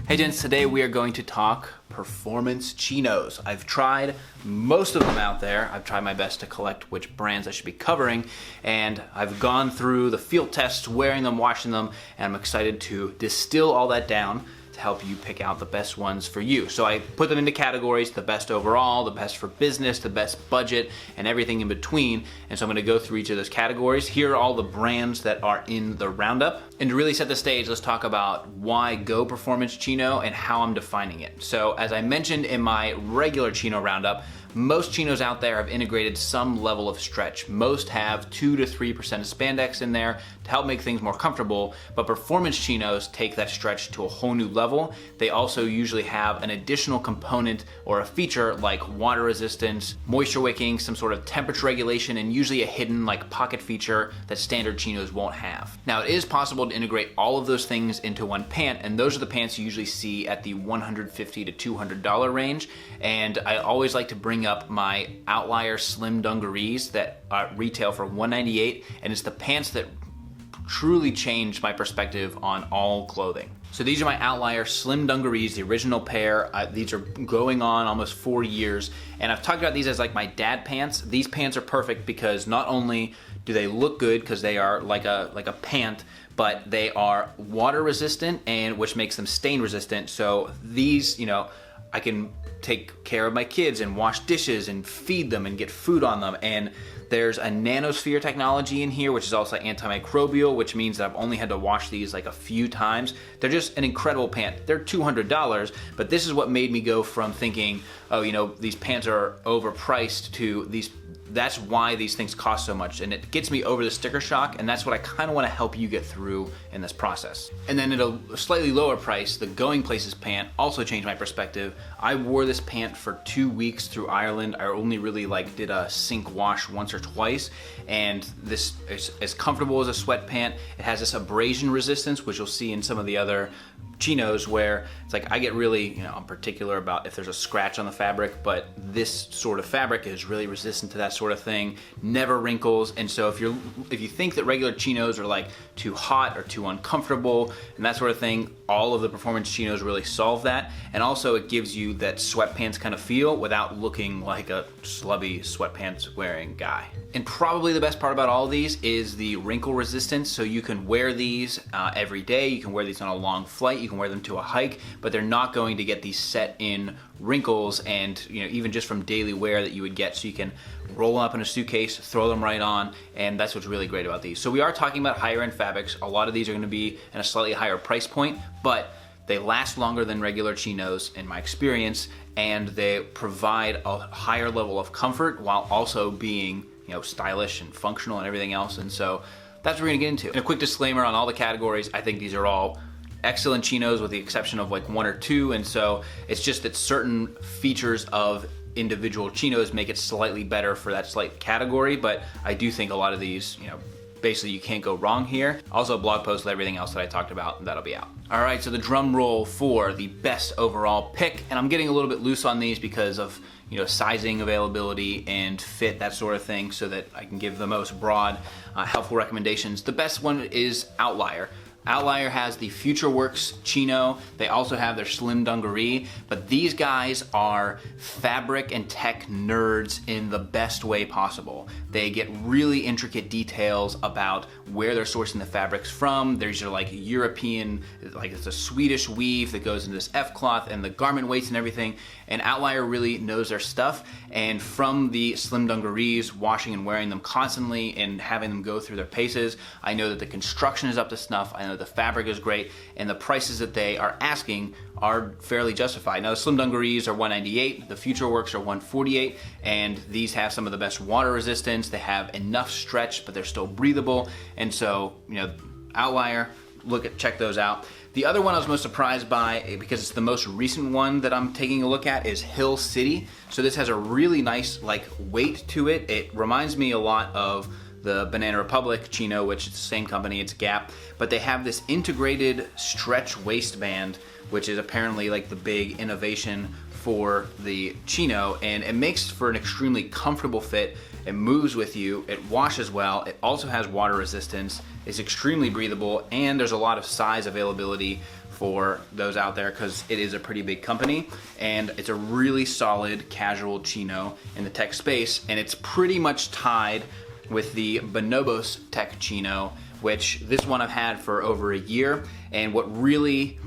Hey gents, today we are going to talk performance chinos. I've tried most of them out there. I've tried my best to collect which brands I should be covering, and I've gone through the field tests, wearing them, washing them, and I'm excited to distill all that down to help you pick out the best ones for you. So I put them into categories: the best overall, the best for business, the best budget, and everything in between. And so I'm gonna go through each of those categories. Here are all the brands that are in the roundup. And to really set the stage, let's talk about why go performance chino and how I'm defining it. So as I mentioned in my regular chino roundup, most chinos out there have integrated some level of stretch. Most have 2 to 3% of spandex in there to help make things more comfortable, but performance chinos take that stretch to a whole new level. They also usually have an additional component or a feature like water resistance, moisture wicking, some sort of temperature regulation, and usually a hidden like pocket feature that standard chinos won't have. Now it is possible to integrate all of those things into one pant, and those are the pants you usually see at the $150 to $200 range. And I always like to bring up my Outlier slim dungarees that retail for $198, and it's the pants that truly changed my perspective on all clothing. So these are my Outlier slim dungarees, the original pair. These are going on almost 4 years, and I've talked about these as like my dad pants. These pants are perfect because not only do they look good because they are like a pant, but they are water resistant, and which makes them stain resistant. So these, you know, I can take care of my kids and wash dishes and feed them and get food on them. And there's a nanosphere technology in here, which is also antimicrobial, which means that I've only had to wash these like a few times. They're just an incredible pant. They're $200, but this is what made me go from thinking, oh, you know, these pants are overpriced to these. That's why these things cost so much, and it gets me over the sticker shock, and that's what I kind of want to help you get through in this process. And then at a slightly lower price, the Going Places pant also changed my perspective. I wore this pant for 2 weeks through Ireland. I only really did a sink wash once or twice, and this is as comfortable as a sweat pant. It has this abrasion resistance, which you'll see in some of the other chinos, where it's like I get really, I'm particular about if there's a scratch on the fabric, but this sort of fabric is really resistant to that sort of thing, never wrinkles. And so if you think that regular chinos are like too hot or too uncomfortable and that sort of thing, all of the performance chinos really solve that. And also it gives you that sweatpants kind of feel without looking like a slubby sweatpants wearing guy. And probably the best part about all of these is the wrinkle resistance. So you can wear these every day. You can wear these on a long flight. You can wear them to a hike, but they're not going to get these set in wrinkles and even just from daily wear that you would get. So you can roll them up in a suitcase, throw them right on, and that's what's really great about these. So we are talking about higher end fabrics. A lot of these are going to be at a slightly higher price point, but they last longer than regular chinos in my experience, and they provide a higher level of comfort while also being stylish and functional and everything else. And so that's what we're gonna get into. And a quick disclaimer on all the categories: I think these are all excellent chinos with the exception of like 1 or 2, and so it's just that certain features of individual chinos make it slightly better for that slight category. But I do think a lot of these, basically you can't go wrong here. Also a blog post with everything else that I talked about, that'll be out. All right, so the drum roll for the best overall pick, and I'm getting a little bit loose on these because of sizing, availability, and fit, that sort of thing, so that I can give the most broad, helpful recommendations. The best one is Outlier. Outlier has the FutureWorks chino. They also have their slim dungaree, but these guys are fabric and tech nerds in the best way possible. They get really intricate details about where they're sourcing the fabrics from. These are like European, like it's a Swedish weave that goes into this F cloth, and the garment weights and everything. And Outlier really knows their stuff. And from the slim dungarees, washing and wearing them constantly and having them go through their paces, I know that the construction is up to snuff. I know the fabric is great, and the prices that they are asking are fairly justified. Now the slim dungarees are $198, the FutureWorks are $148, and these have some of the best water resistance. They have enough stretch, but they're still breathable. And so, Outlier, check those out. The other one I was most surprised by, because it's the most recent one that I'm taking a look at, is Hill City. So this has a really nice weight to it. It reminds me a lot of the Banana Republic chino, which is the same company, it's Gap, but they have this integrated stretch waistband, which is apparently like the big innovation for the chino, and it makes for an extremely comfortable fit. It moves with you, it washes well, it also has water resistance, is extremely breathable, and there's a lot of size availability for those out there because it is a pretty big company, and it's a really solid casual chino in the tech space, and it's pretty much tied with the Bonobos tech chino, which this one I've had for over a year. And what really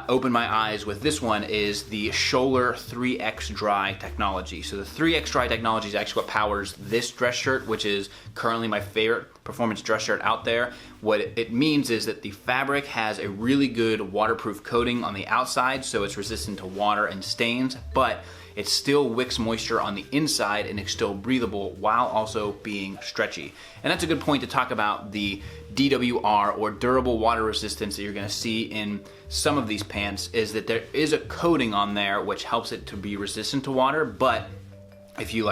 opened my eyes with this one is the Scholler 3X Dry technology. So the 3X Dry technology is actually what powers this dress shirt, which is currently my favorite performance dress shirt out there. What it means is that the fabric has a really good waterproof coating on the outside, so it's resistant to water and stains, but it still wicks moisture on the inside and it's still breathable while also being stretchy. And that's a good point to talk about the DWR, or durable water resistance, that you're gonna see in some of these pants, is that there is a coating on there which helps it to be resistant to water, but if you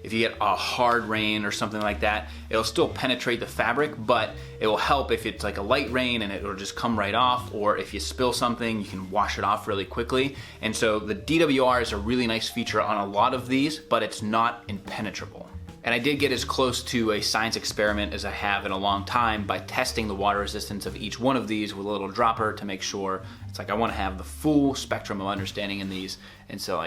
get a hard rain or something like that, it'll still penetrate the fabric, but it will help if it's like a light rain and it'll just come right off, or if you spill something, you can wash it off really quickly. And so the DWR is a really nice feature on a lot of these, but it's not impenetrable. And I did get as close to a science experiment as I have in a long time by testing the water resistance of each one of these with a little dropper to make sure. It's like I want to have the full spectrum of understanding in these, and so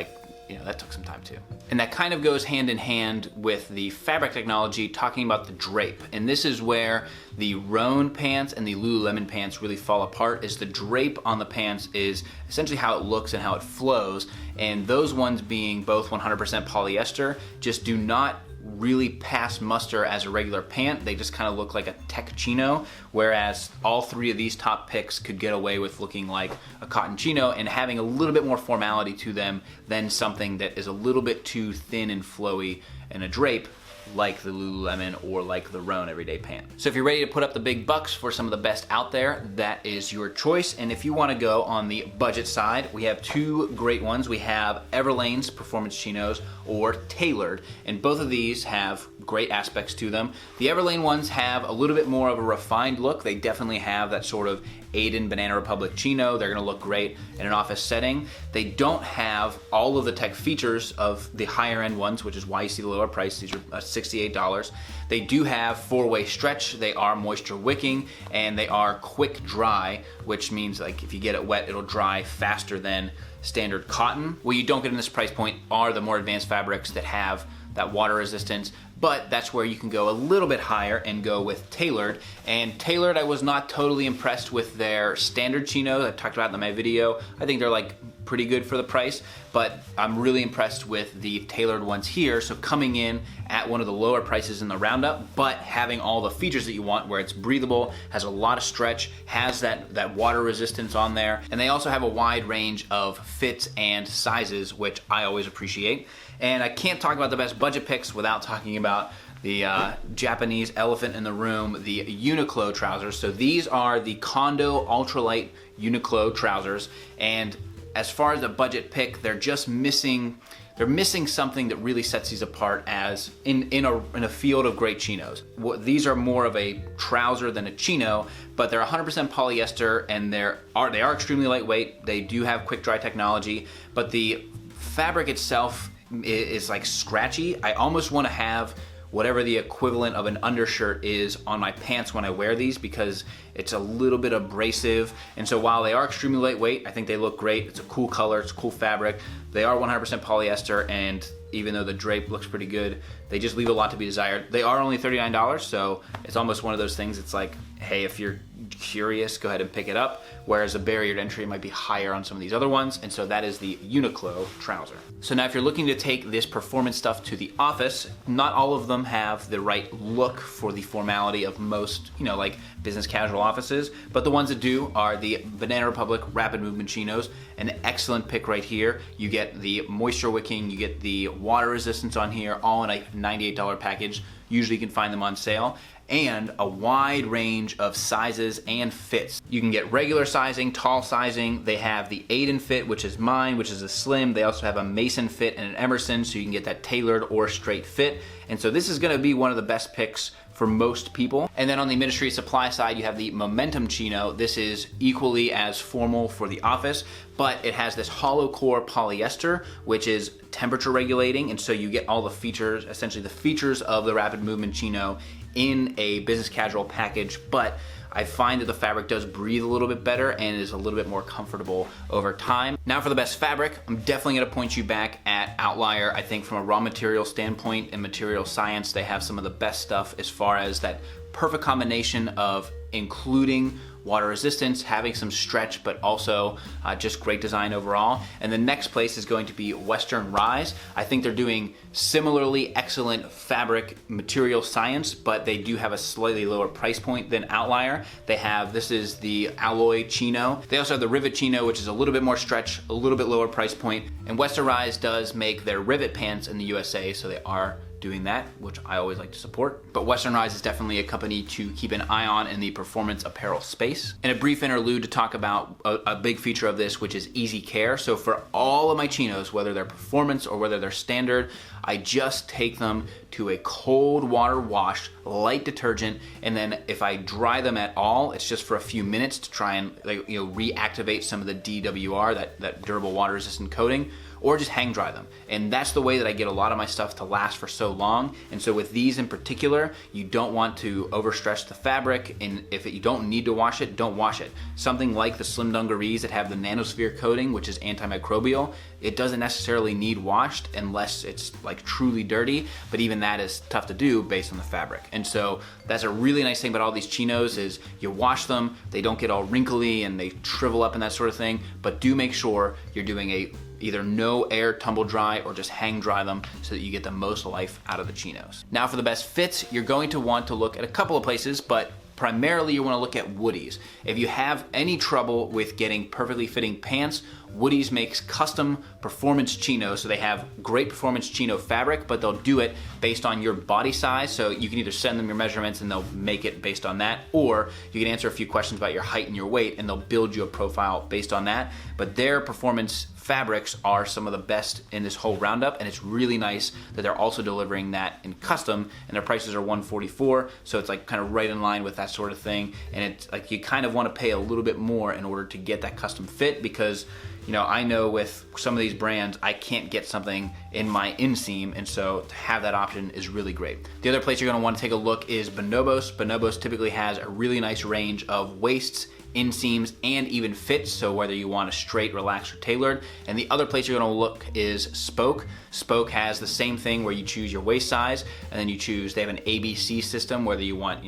that took some time too. And that kind of goes hand in hand with the fabric technology, talking about the drape. And this is where the Rhone pants and the Lululemon pants really fall apart, is the drape on the pants is essentially how it looks and how it flows. And those ones, being both 100% polyester, just do not really pass muster as a regular pant. They just kind of look like a tech chino, whereas all three of these top picks could get away with looking like a cotton chino and having a little bit more formality to them than something that is a little bit too thin and flowy in a drape, like the Lululemon or like the Rhone everyday pant. So if you're ready to put up the big bucks for some of the best out there, that is your choice. And if you want to go on the budget side, we have two great ones. We have Everlane's performance chinos, or Tailored, and both of these have great aspects to them. The Everlane ones have a little bit more of a refined look. They definitely have that sort of Aiden Banana Republic chino. They're gonna look great in an office setting. They don't have all of the tech features of the higher end ones, which is why you see the lower price. These are $68. They do have four-way stretch. They are moisture wicking, and they are quick dry, which means like if you get it wet, it'll dry faster than standard cotton. What you don't get in this price point are the more advanced fabrics that have that water resistance, but that's where you can go a little bit higher and go with Tailored. And Tailored, I was not totally impressed with their standard chinos. I talked about it in my video. I think they're like pretty good for the price, but I'm really impressed with the Tailored ones here. So coming in at one of the lower prices in the roundup, but having all the features that you want, where it's breathable, has a lot of stretch, has that water resistance on there, and they also have a wide range of fits and sizes, which I always appreciate. And I can't talk about the best budget picks without talking about the Japanese elephant in the room, the Uniqlo trousers. So these are the Kondo ultralight Uniqlo trousers, and as far as a budget pick, they're just missing. They're missing something that really sets these apart as in a field of great chinos. These are more of a trouser than a chino, but they're 100% polyester, and they are extremely lightweight. They do have quick dry technology, but the fabric itself is like scratchy. I almost want to have whatever the equivalent of an undershirt is on my pants when I wear these, because it's a little bit abrasive. And so while they are extremely lightweight, I think they look great. It's a cool color, it's a cool fabric. They are 100% polyester, and even though the drape looks pretty good, they just leave a lot to be desired. They are only $39, so it's almost one of those things. It's like, hey, if you're curious, go ahead and pick it up, whereas the barrier to entry might be higher on some of these other ones, and so that is the Uniqlo trouser. So now if you're looking to take this performance stuff to the office, not all of them have the right look for the formality of most, like business casual offices, but the ones that do are the Banana Republic Rapid Movement Chinos, an excellent pick right here. You get the moisture wicking, you get the water resistance on here, all in a $98 package. Usually you can find them on sale, and a wide range of sizes and fits. You can get regular sizing, tall sizing. They have the Aiden fit, which is mine, which is a slim. They also have a Mason fit and an Emerson, so you can get that tailored or straight fit. And so this is gonna be one of the best picks for most people. And then on the administrative supply side, you have the Momentum Chino. This is equally as formal for the office, but it has this hollow core polyester, which is temperature regulating, and so you get all the features, essentially the features of the Rapid Movement Chino in a business casual package, but I find that the fabric does breathe a little bit better and is a little bit more comfortable over time. Now for the best fabric, I'm definitely gonna point you back at Outlier. I think from a raw material standpoint and material science, they have some of the best stuff as far as that perfect combination of including water resistance, having some stretch, but also just great design overall. And the next place is going to be Western Rise. I think they're doing similarly excellent fabric material science, but they do have a slightly lower price point than Outlier. They have, this is the alloy chino. They also have the rivet chino, which is a little bit more stretch, a little bit lower price point. And Western Rise does make their rivet pants in the USA, so they are doing that, which I always like to support. But Western Rise is definitely a company to keep an eye on in the performance apparel space. And a brief interlude to talk about a big feature of this, which is easy care. So for all of my chinos, whether they're performance or whether they're standard, I just take them to a cold water wash, light detergent, and then if I dry them at all, it's just for a few minutes to try and reactivate some of the DWR, that durable water resistant coating, or just hang dry them. And that's the way that I get a lot of my stuff to last for so long. And so with these in particular, you don't want to overstretch the fabric, and if you don't need to wash it, don't wash it. Something like the Slim Dungarees that have the nanosphere coating, which is antimicrobial, it doesn't necessarily need washed unless it's like truly dirty, but even that is tough to do based on the fabric. And so that's a really nice thing about all these chinos is you wash them, they don't get all wrinkly and they shrivel up and that sort of thing, but do make sure you're doing either no air tumble dry or just hang dry them so that you get the most life out of the chinos. Now for the best fits, you're going to want to look at a couple of places, but primarily you want to look at Woody's. If you have any trouble with getting perfectly fitting pants, Woody's makes custom performance chinos. So they have great performance chino fabric, but they'll do it based on your body size. So you can either send them your measurements and they'll make it based on that, or you can answer a few questions about your height and your weight and they'll build you a profile based on that. But their performance fabrics are some of the best in this whole roundup, and it's really nice that they're also delivering that in custom, and their prices are $144, so it's like kind of right in line with that sort of thing. And it's like you kind of want to pay a little bit more in order to get that custom fit, because I know with some of these brands I can't get something in my inseam, and so to have that option is really great. The other place you're going to want to take a look is Bonobos. Bonobos typically has a really nice range of waists, inseams, and even fits, so whether you want a straight, relaxed, or tailored. And the other place you're gonna look is Spoke. Spoke has the same thing where you choose your waist size, and then they have an ABC system, whether you want,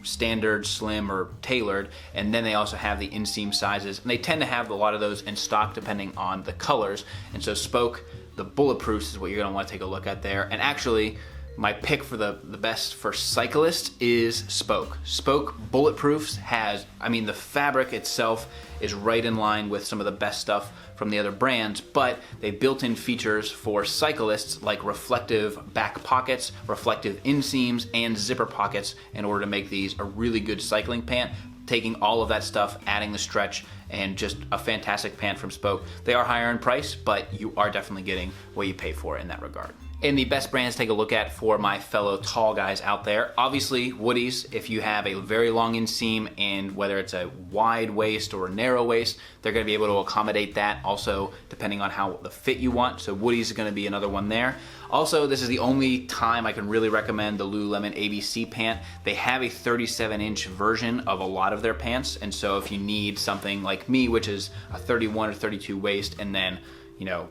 standard, slim, or tailored, and then they also have the inseam sizes, and they tend to have a lot of those in stock depending on the colors. And so Spoke, the bulletproofs, is what you're gonna wanna take a look at there. And actually, my pick for the best for cyclists is Spoke. Spoke Bulletproofs has, the fabric itself is right in line with some of the best stuff from the other brands, but they built in features for cyclists like reflective back pockets, reflective inseams, and zipper pockets in order to make these a really good cycling pant, taking all of that stuff, adding the stretch, and just a fantastic pant from Spoke. They are higher in price, but you are definitely getting what you pay for in that regard. And the best brands to take a look at for my fellow tall guys out there, obviously Woody's. If you have a very long inseam, and whether it's a wide waist or a narrow waist, they're gonna be able to accommodate that also depending on how the fit you want. So Woody's is gonna be another one there. Also, this is the only time I can really recommend the Lululemon ABC pant. They have a 37-inch version of a lot of their pants, and so if you need something like me, which is a 31 or 32 waist, and then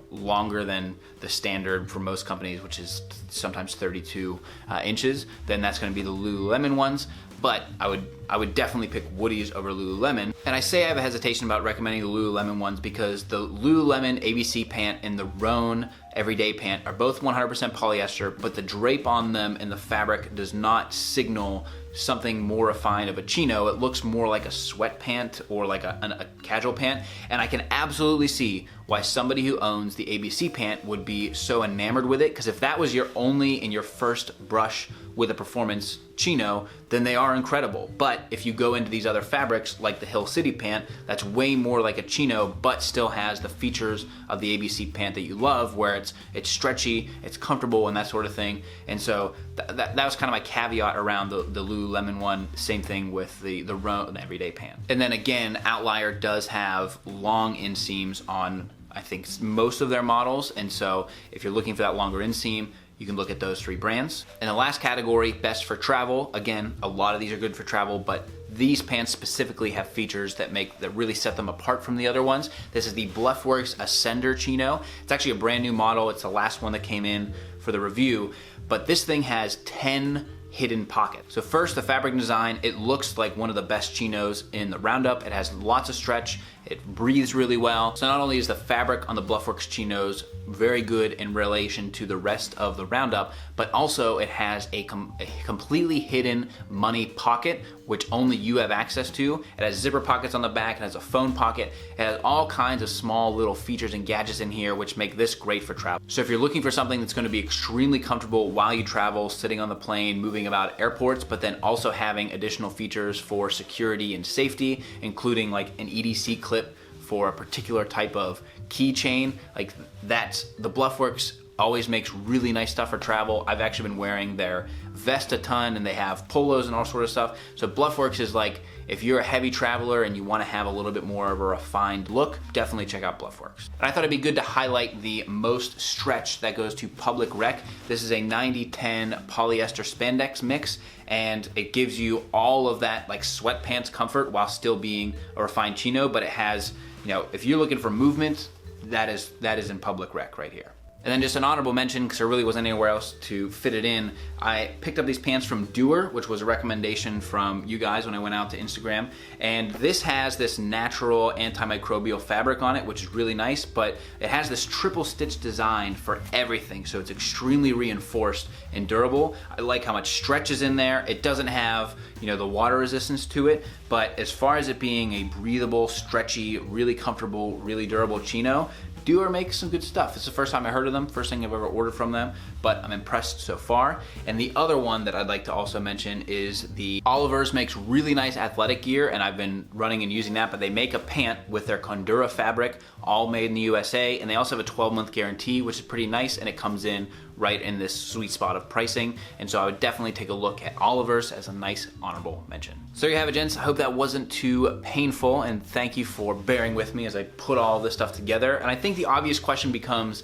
longer than the standard for most companies, which is sometimes 32 inches, then that's going to be the Lululemon ones. But I would definitely pick Woody's over Lululemon. And I say I have a hesitation about recommending the Lululemon ones because the Lululemon ABC pant and the Roan Everyday pant are both 100% polyester, but the drape on them and the fabric does not signal something more refined of a chino. It looks more like a sweat pant or like a casual pant, and I can absolutely see why somebody who owns the ABC pant would be so enamored with it, because if that was your only and your first brush with a performance chino, then they are incredible. But if you go into these other fabrics like the Hill City pant, that's way more like a chino but still has the features of the ABC pant that you love, where it's stretchy, it's comfortable, and that sort of thing. And so that was kind of my caveat around the Lululemon one. Same thing with the Roan Everyday pant. And then again, Outlier does have long inseams on I think most of their models, and so if you're looking for that longer inseam, you can look at those 3 brands. And the last category, best for travel. Again, a lot of these are good for travel, but these pants specifically have features that really set them apart from the other ones. This is the Bluffworks Ascender Chino. It's actually a brand new model. It's the last one that came in for the review, but this thing has 10 hidden pockets. So first, the fabric design, it looks like one of the best chinos in the roundup. It has lots of stretch, it breathes really well. So not only is the fabric on the Bluffworks chinos very good in relation to the rest of the roundup, but also it has a completely hidden money pocket, which only you have access to. It has zipper pockets on the back, it has a phone pocket, it has all kinds of small little features and gadgets in here, which make this great for travel. So if you're looking for something that's gonna be extremely comfortable while you travel, sitting on the plane, moving about airports, but then also having additional features for security and safety, including like an EDC clip for a particular type of keychain, like that's, the Bluffworks always makes really nice stuff for travel. I've actually been wearing their vest a ton, and they have polos and all sort of stuff. So Bluffworks is like, if you're a heavy traveler and you want to have a little bit more of a refined look, definitely check out Bluffworks. And I thought it'd be good to highlight the most stretch that goes to Public Rec. This is a 90-10 polyester spandex mix, and it gives you all of that like sweatpants comfort while still being a refined chino, but it has, you know, if you're looking for movement, that is in Public Rec right here. And then just an honorable mention, because there really wasn't anywhere else to fit it in, I picked up these pants from Doer, which was a recommendation from you guys when I went out to Instagram. And this has this natural antimicrobial fabric on it, which is really nice, but it has this triple stitch design for everything. So it's extremely reinforced and durable. I like how much stretch is in there. It doesn't have, you know, the water resistance to it, but as far as it being a breathable, stretchy, really comfortable, really durable chino, Doer makes some good stuff. It's the first time I heard of them, first thing I've ever ordered from them, but I'm impressed so far. And the other one that I'd like to also mention is the Oliver's makes really nice athletic gear, and I've been running and using that, but they make a pant with their Condura fabric, all made in the USA, and they also have a 12-month guarantee, which is pretty nice, and it comes in right in this sweet spot of pricing. And so I would definitely take a look at Oliver's as a nice honorable mention. So there you have it, gents. I hope that wasn't too painful, and thank you for bearing with me as I put all this stuff together. And I think the obvious question becomes,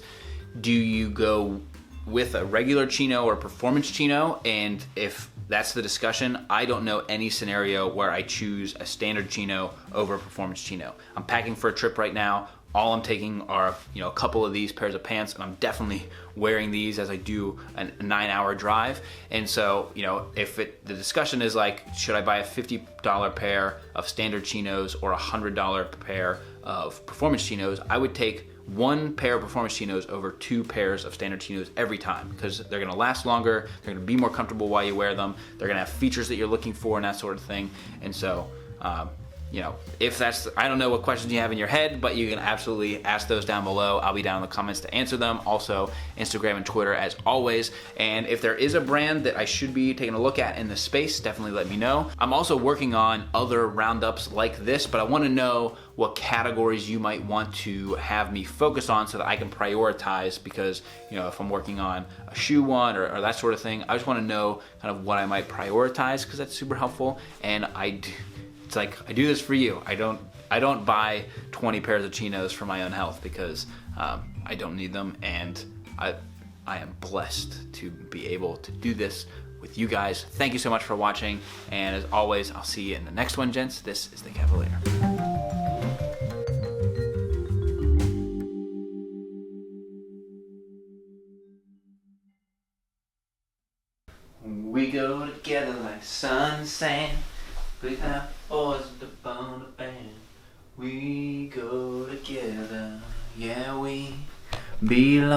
do you go with a regular chino or performance chino? And if that's the discussion, I don't know any scenario where I choose a standard chino over a performance chino. I'm packing for a trip right now. All I'm taking are, you know, a couple of these pairs of pants, and I'm definitely wearing these as I do a 9-hour drive. And so, you know, if the discussion is like, should I buy a $50 pair of standard chinos or a $100 pair of performance chinos, I would take one pair of performance chinos over 2 pairs of standard chinos every time, because they're gonna last longer, they're gonna be more comfortable while you wear them, they're gonna have features that you're looking for and that sort of thing. And so, you know, if that's, I don't know what questions you have in your head, but you can absolutely ask those down below. I'll be down in the comments to answer them. Also, Instagram and Twitter as always. And if there is a brand that I should be taking a look at in the space, definitely let me know. I'm also working on other roundups like this, but I want to know what categories you might want to have me focus on so that I can prioritize, because, you know, if I'm working on a shoe one or that sort of thing, I just want to know kind of what I might prioritize, because that's super helpful. And it's like, I do this for you. I don't buy 20 pairs of chinos for my own health, because I don't need them, and I am blessed to be able to do this with you guys. Thank you so much for watching, and as always, I'll see you in the next one, gents. This is the Kavalier. We go together like sun and sand. Big up boys at the Bonobos band. We go together, yeah, we belong.